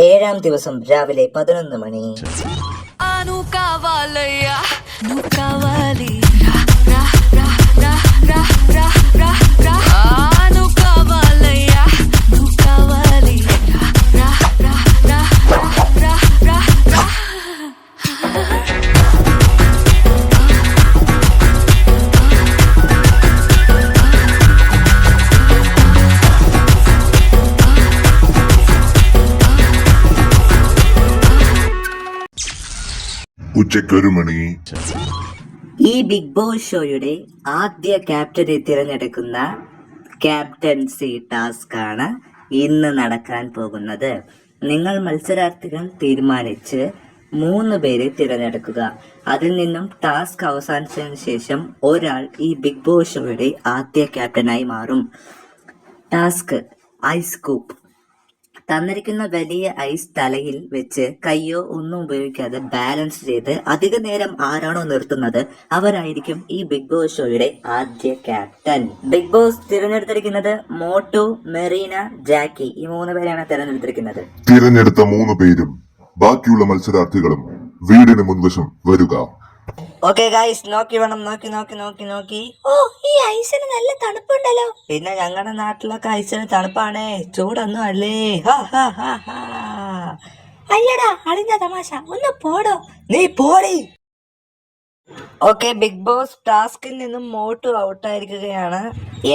ഏഴാം ദിവസം രാവിലെ 11 മണി. ഉച്ചയ്ക്കൊരു മണി. ഈ ബിഗ് ബോസ് ഷോയുടെ ആദ്യ ക്യാപ്റ്റനെ തിരഞ്ഞെടുക്കുന്ന ക്യാപ്റ്റൻസി ടാസ്ക് ആണ് ഇന്ന് നടക്കാൻ പോകുന്നത്. നിങ്ങൾ മത്സരാർത്ഥികൾ തീരുമാനിച്ച് 3 പേരെ തിരഞ്ഞെടുക്കുക. അതിൽ നിന്നും ടാസ്ക് അവസാനിച്ചതിന് ശേഷം ഒരാൾ ഈ ബിഗ് ബോസ് ഷോയുടെ ആദ്യ ക്യാപ്റ്റനായി മാറും. ടാസ്ക്: ഐസ് കൂപ്പ്. തന്നിരിക്കുന്ന വലിയ ഐസ് തലയിൽ വെച്ച് കയ്യോ ഒന്നും ഉപയോഗിക്കാതെ ബാലൻസ് ചെയ്ത് അധിക നേരം ആരാണോ നിർത്തുന്നത് അവരായിരിക്കും ഈ ബിഗ് ബോസ് ഷോയുടെ ആദ്യ ക്യാപ്റ്റൻ. ബിഗ് ബോസ് തിരഞ്ഞെടുത്തിരിക്കുന്നത് മോട്ടു, മെറീന, ജാക്കി, ഈ 3 പേരെയാണ് തിരഞ്ഞെടുത്തിരിക്കുന്നത്. തിരഞ്ഞെടുത്ത 3 പേരും ബാക്കിയുള്ള മത്സരാർത്ഥികളും വീടിന് മുൻവശം വരിക. ഓക്കെ ഗൈസ്, നോക്കി വേണം, നോക്കി. ഓ, ഈ ഐസിന് നല്ല തണുപ്പുണ്ടല്ലോ. പിന്നെ ഞങ്ങളുടെ നാട്ടിലൊക്കെ ഐസിന് തണുപ്പാണേ, ചൂടൊന്നും അല്ലേ. അയ്യടാ, അളിഞ്ഞ തമാശ, ഒന്ന് പോടോ. നീ പോടി. ഓക്കെ, ബിഗ് ബോസ് ടാസ്കിൽ നിന്നും മോട്ടു ഔട്ടായിരിക്കുകയാണ്.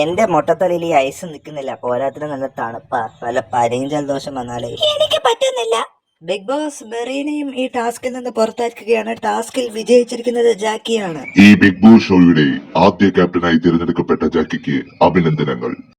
എന്റെ മൊട്ടത്തലയിൽ ഈ ഐസ് നിൽക്കുന്നില്ല, പോരാത്തിന് നല്ല തണുപ്പാ. വല്ല പനിയും ജലദോഷം വന്നാലേ. എനിക്ക് പറ്റുന്നില്ല. ബിഗ് ബോസ് മെറീനയും ഈ ടാസ്കിൽ നിന്ന് പുറത്തായിരിക്കുകയാണ്. ടാസ്കിൽ വിജയിച്ചിരിക്കുന്നത് ജാക്കിയാണ്. ഈ ബിഗ് ബോസ് ഷോയുടെ ആദ്യ ക്യാപ്റ്റനായി തിരഞ്ഞെടുക്കപ്പെട്ട ജാക്കിക്ക് അഭിനന്ദനങ്ങൾ.